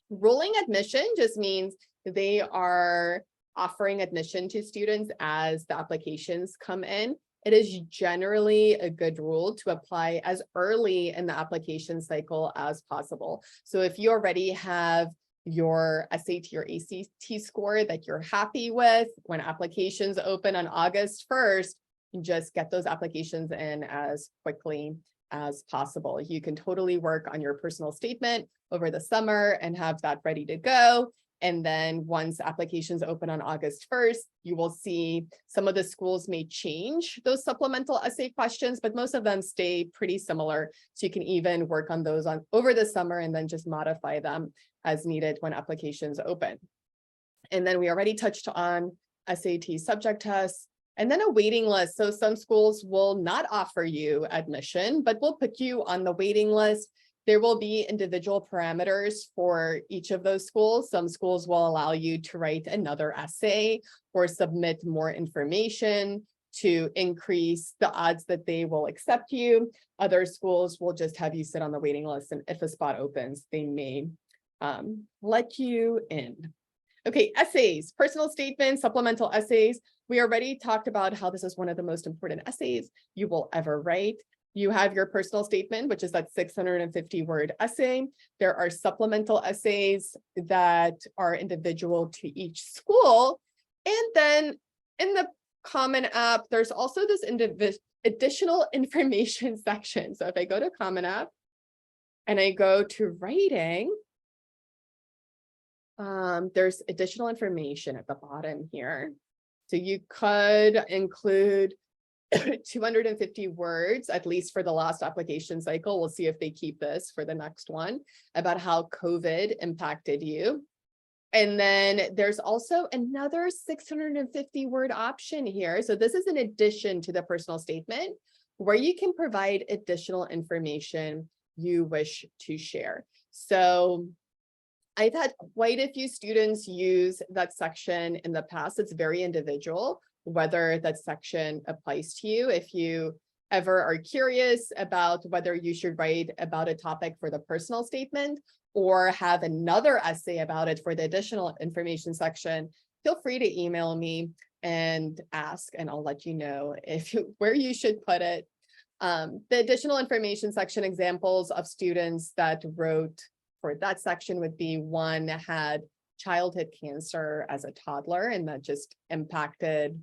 Rolling admission just means they are offering admission to students as the applications come in. It is generally a good rule to apply as early in the application cycle as possible. So if you already have your SAT or ACT score that you're happy with, when applications open on August 1st, just get those applications in as quickly as possible. You can totally work on your personal statement over the summer and have that ready to go. And then once applications open on August 1st, you will see some of the schools may change those supplemental essay questions, but most of them stay pretty similar. So you can even work on those over the summer and then just modify them as needed when applications open. And then we already touched on SAT subject tests. And then a waiting list. So some schools will not offer you admission, but will put you on the waiting list. There will be individual parameters for each of those schools. Some schools will allow you to write another essay or submit more information to increase the odds that they will accept you. Other schools will just have you sit on the waiting list, and if a spot opens, they may let you in. Okay, essays, personal statements, supplemental essays. We already talked about how this is one of the most important essays you will ever write. You have your personal statement, which is that 650-word essay. There are supplemental essays that are individual to each school. And then in the Common App, there's also this additional information section. So if I go to Common App and I go to writing, there's additional information at the bottom here. So you could include 250 words, at least for the last application cycle. We'll see if they keep this for the next one, about how COVID impacted you. And then there's also another 650-word option here. So this is in addition to the personal statement, where you can provide additional information you wish to share. So I've had quite a few students use that section in the past. It's very individual whether that section applies to you. If you ever are curious about whether you should write about a topic for the personal statement or have another essay about it for the additional information section, feel free to email me and ask, and I'll let you know where you should put it. The additional information section examples of students that wrote for that section would be one had childhood cancer as a toddler, and that just impacted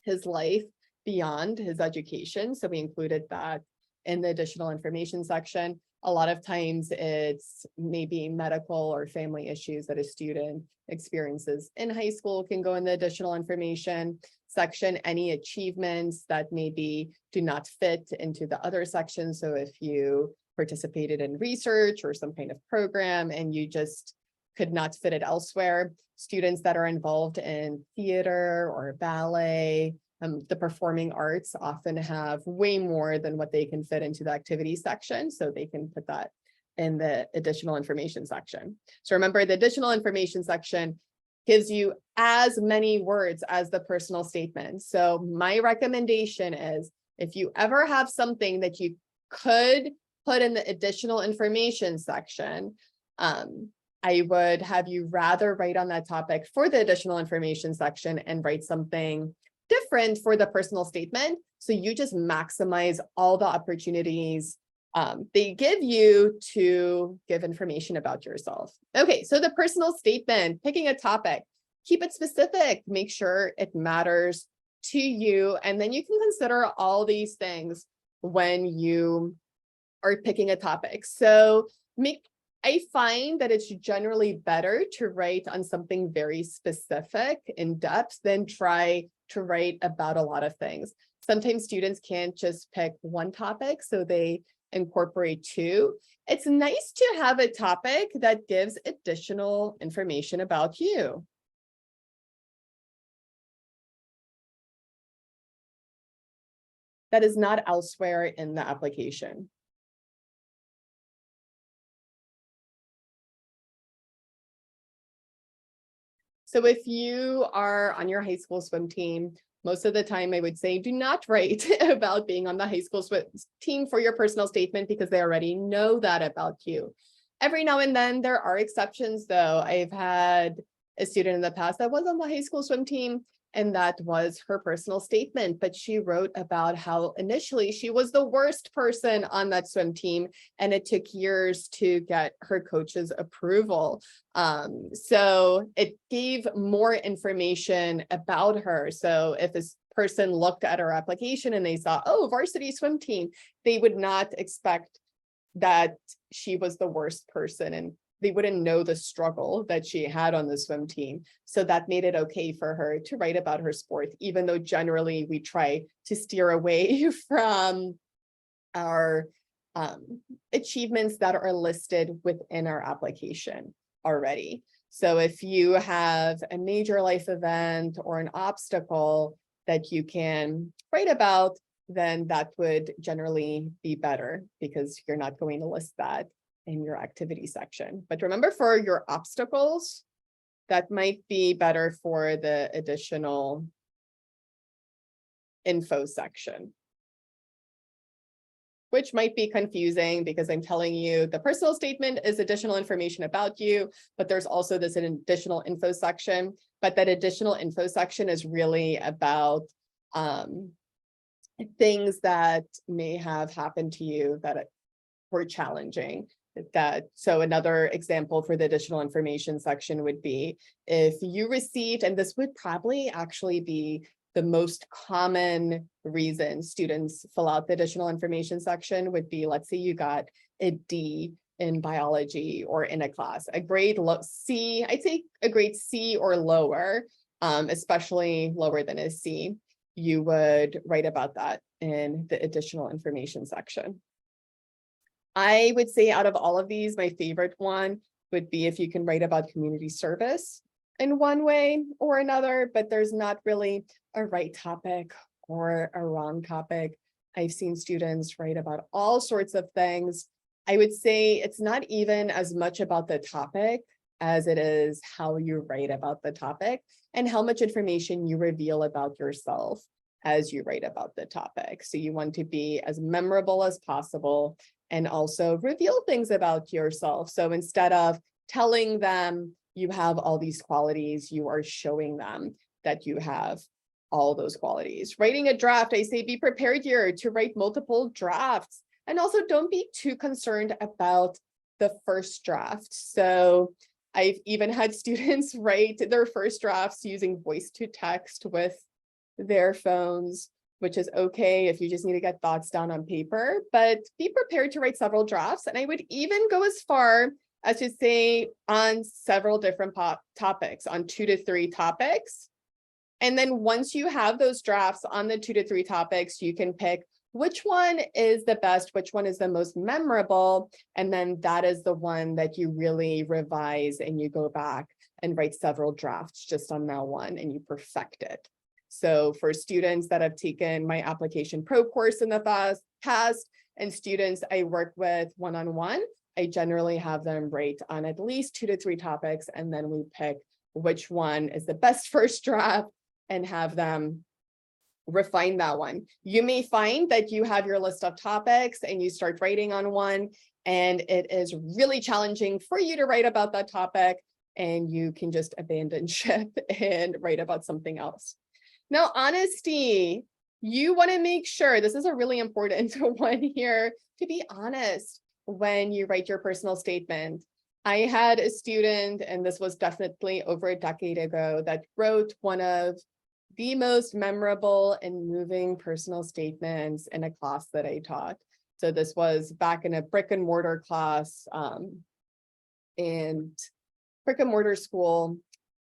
his life beyond his education. So we included that in the additional information section. A lot of times it's maybe medical or family issues that a student experiences in high school can go in the additional information section. Any achievements that maybe do not fit into the other sections. So if you participated in research or some kind of program and you just could not fit it elsewhere. Students that are involved in theater or ballet, the performing arts often have way more than what they can fit into the activity section. So they can put that in the additional information section. So remember, the additional information section gives you as many words as the personal statement. So my recommendation is if you ever have something that you could put in the additional information section, I would have you rather write on that topic for the additional information section and write something different for the personal statement. So you just maximize all the opportunities they give you to give information about yourself. Okay, so the personal statement, picking a topic, keep it specific, make sure it matters to you. And then you can consider all these things when you are picking a topic. So I find that it's generally better to write on something very specific in depth than try to write about a lot of things. Sometimes students can't just pick one topic, so they incorporate two. It's nice to have a topic that gives additional information about you. That is not elsewhere in the application. So if you are on your high school swim team, most of the time I would say do not write about being on the high school swim team for your personal statement because they already know that about you. Every now and then there are exceptions though. I've had a student in the past that was on the high school swim team and that was her personal statement, but she wrote about how initially she was the worst person on that swim team and it took years to get her coach's approval. So it gave more information about her. So if this person looked at her application and they saw, oh, varsity swim team, they would not expect that she was the worst person and they wouldn't know the struggle that she had on the swim team. So that made it okay for her to write about her sport, even though generally we try to steer away from our achievements that are listed within our application already. So if you have a major life event or an obstacle that you can write about, then that would generally be better because you're not going to list that in your activity section. But remember, for your obstacles, that might be better for the additional info section, which might be confusing because I'm telling you the personal statement is additional information about you, but there's also this additional info section. But that additional info section is really about things that may have happened to you that were challenging. So another example for the additional information section would be if you received, and this would probably actually be the most common reason students fill out the additional information section would be, let's say you got a D in biology or in a class, a grade C, I'd say a grade C or lower, especially lower than a C, you would write about that in the additional information section. I would say out of all of these, my favorite one would be if you can write about community service in one way or another, but there's not really a right topic or a wrong topic. I've seen students write about all sorts of things. I would say it's not even as much about the topic as it is how you write about the topic and how much information you reveal about yourself as you write about the topic. So you want to be as memorable as possible and also reveal things about yourself. So instead of telling them you have all these qualities, you are showing them that you have all those qualities. Writing a draft, I say be prepared here to write multiple drafts. And also don't be too concerned about the first draft. So I've even had students write their first drafts using voice to text with their phones, which is okay if you just need to get thoughts down on paper, but be prepared to write several drafts. And I would even go as far as to say on several different topics, on 2 to 3 topics. And then once you have those drafts on the 2 to 3 topics, you can pick which one is the best, which one is the most memorable. And then that is the one that you really revise and you go back and write several drafts just on that one and you perfect it. So for students that have taken my Application Pro course in the past and students I work with one-on-one, I generally have them write on at least 2 to 3 topics, and then we pick which one is the best first draft and have them refine that one. You may find that you have your list of topics and you start writing on one, and it is really challenging for you to write about that topic, and you can just abandon ship and write about something else. Now, honesty, you want to make sure, this is a really important one here, to be honest when you write your personal statement. I had a student, and this was definitely over a decade ago, that wrote one of the most memorable and moving personal statements in a class that I taught. So this was back in a brick and mortar class and brick and mortar school.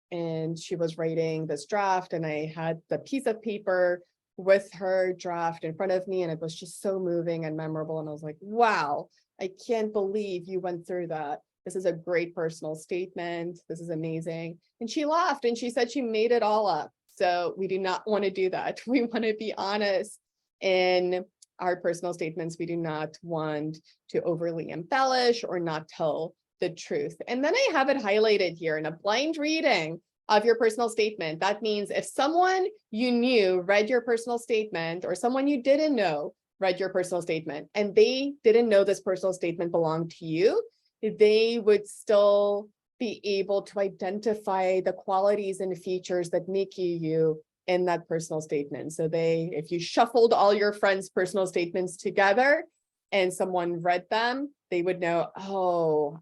And she was writing this draft, and I had the piece of paper with her draft in front of me, and it was just so moving and memorable. And I was like, wow, I can't believe you went through that. This is a great personal statement. This is amazing. And she laughed and she said she made it all up. So we do not want to do that. We want to be honest in our personal statements. We do not want to overly embellish or not tell the truth. And then I have it highlighted here in a blind reading. of your personal statement. That means if someone you knew read your personal statement, or someone you didn't know read your personal statement, and they didn't know this personal statement belonged to you, they would still be able to identify the qualities and features that make you in that personal statement. So if you shuffled all your friends' personal statements together and someone read them, they would know, oh,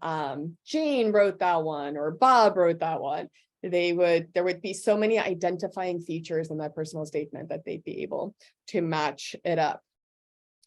Jane wrote that one, or Bob wrote that one. There would be so many identifying features in that personal statement that they'd be able to match it up.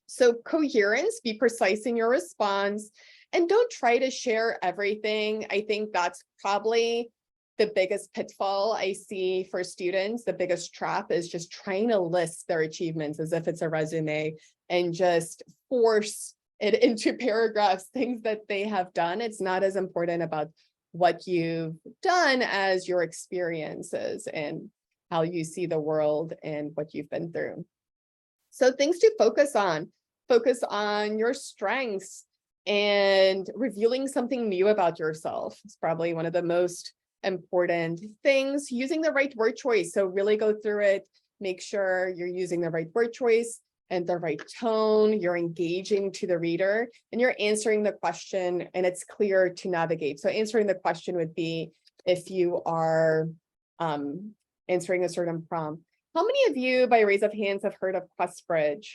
So coherence, be precise in your response, and don't try to share everything. I think that's probably the biggest pitfall I see for students. The biggest trap is just trying to list their achievements as if it's a resume and just force it into paragraphs, things that they have done. It's not as important about what you've done as your experiences and how you see the world and what you've been through. So things to focus on your strengths, and revealing something new about yourself is probably one of the most important things. Using the right word choice. So really go through it, make sure you're using the right word choice and the right tone, you're engaging to the reader, and you're answering the question and it's clear to navigate. So answering the question would be if you are answering a certain prompt. How many of you, by raise of hands, have heard of QuestBridge?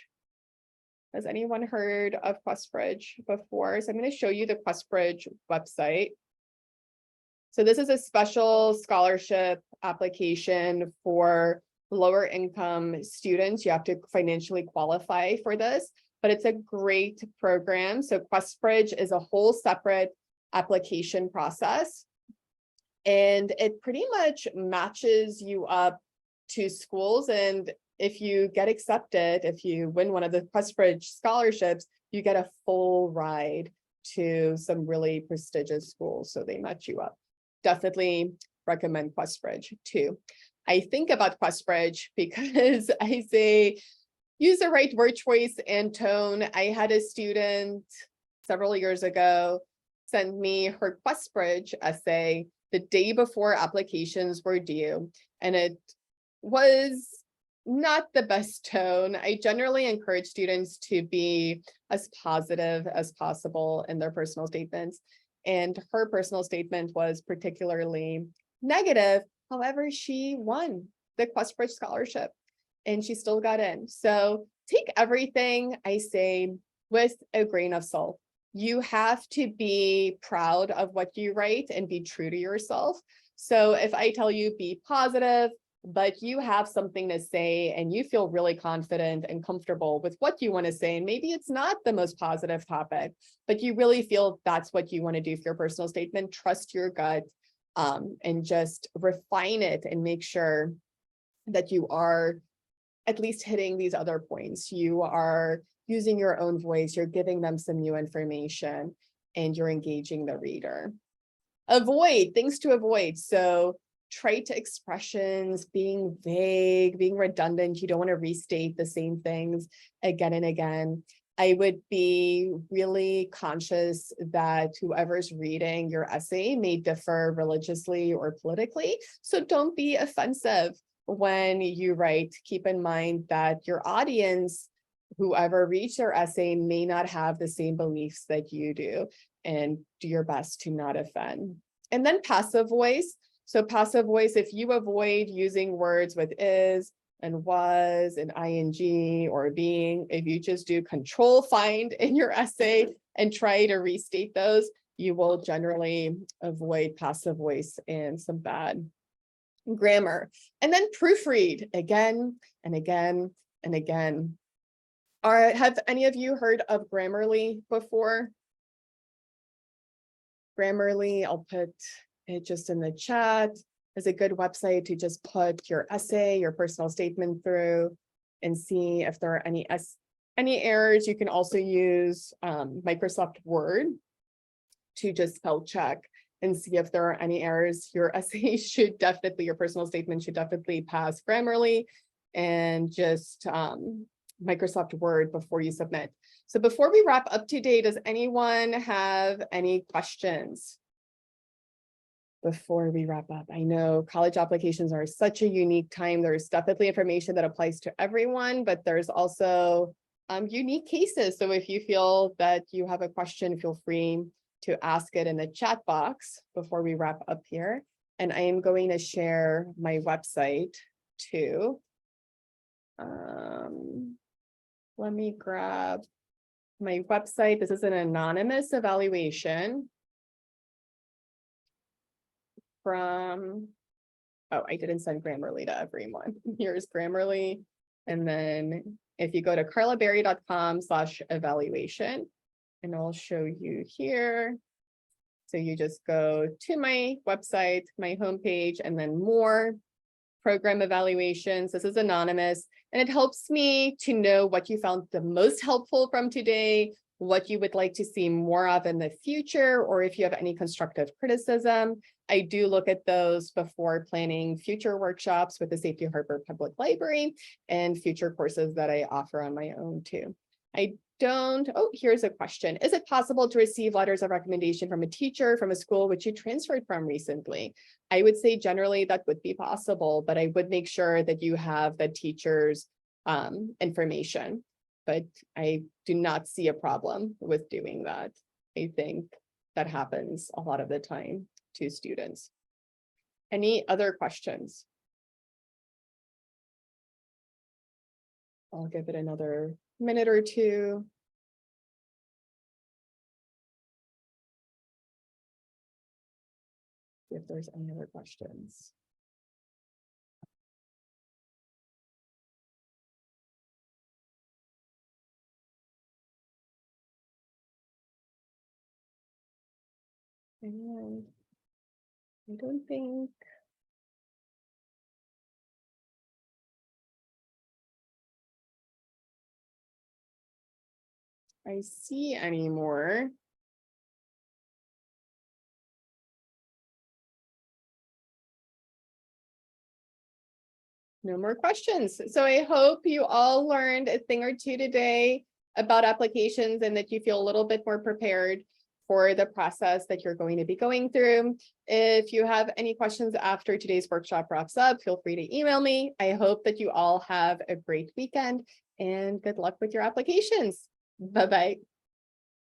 Has anyone heard of QuestBridge before? So I'm going to show you the QuestBridge website. So this is a special scholarship application for lower income students. You have to financially qualify for this, but it's a great program. So QuestBridge is a whole separate application process, and it pretty much matches you up to schools. And if you get accepted, if you win one of the QuestBridge scholarships, you get a full ride to some really prestigious schools. So they match you up. Definitely recommend QuestBridge too. I think about QuestBridge because I say, use the right word choice and tone. I had a student several years ago send me her QuestBridge essay the day before applications were due, and it was not the best tone. I generally encourage students to be as positive as possible in their personal statements. And her personal statement was particularly negative. However, she won the QuestBridge scholarship and she still got in. So take everything I say with a grain of salt. You have to be proud of what you write and be true to yourself. So if I tell you be positive, but you have something to say and you feel really confident and comfortable with what you want to say, and maybe it's not the most positive topic, but you really feel that's what you want to do for your personal statement, trust your gut, and just refine it and make sure that you are at least hitting these other points. You are using your own voice, you're giving them some new information, and you're engaging the reader. Avoid things to avoid. So trite expressions, being vague, being redundant. You don't want to restate the same things again and again. I would be really conscious that whoever's reading your essay may differ religiously or politically. So don't be offensive when you write. Keep in mind that your audience, whoever reads your essay, may not have the same beliefs that you do, and do your best to not offend. And then passive voice. So passive voice, if you avoid using words with is and was and ing or being, if you just do control find in your essay and try to restate those, you will generally avoid passive voice and some bad grammar. And then proofread again and again and again. Have any of you heard of Grammarly before? Grammarly, I'll put it just in the chat, is a good website to just put your essay, your personal statement through and see if there are any errors. You can also use Microsoft Word to just spell check and see if there are any errors. Your essay should definitely, your personal statement should definitely pass Grammarly, and just Microsoft Word before you submit. So before we wrap up today, does anyone have any questions? before we wrap up? I know college applications are such a unique time. There's definitely information that applies to everyone, but there's also unique cases. So if you feel that you have a question, feel free to ask it in the chat box before we wrap up here. And I am going to share my website too. Let me grab my website. This is an anonymous evaluation from, oh, I didn't send Grammarly to everyone. Here's Grammarly. And then if you go to carlaberry.com/evaluation, and I'll show you here. So you just go to my website, my homepage, and then more program evaluations. This is anonymous, and it helps me to know what you found the most helpful from today, what you would like to see more of in the future, or if you have any constructive criticism. I do look at those before planning future workshops with the Safety Harbor Public Library and future courses that I offer on my own too. Oh, here's a question. Is it possible to receive letters of recommendation from a teacher from a school which you transferred from recently? I would say generally that would be possible, but I would make sure that you have the teacher's information. But I do not see a problem with doing that. I think that happens a lot of the time to students. Any other questions? I'll give it another minute or two. See if there's any other questions. And I don't think I see any more. No more questions. So I hope you all learned a thing or two today about applications and that you feel a little bit more prepared for the process that you're going to be going through. If you have any questions after today's workshop wraps up, feel free to email me. I hope that you all have a great weekend and good luck with your applications. Bye-bye.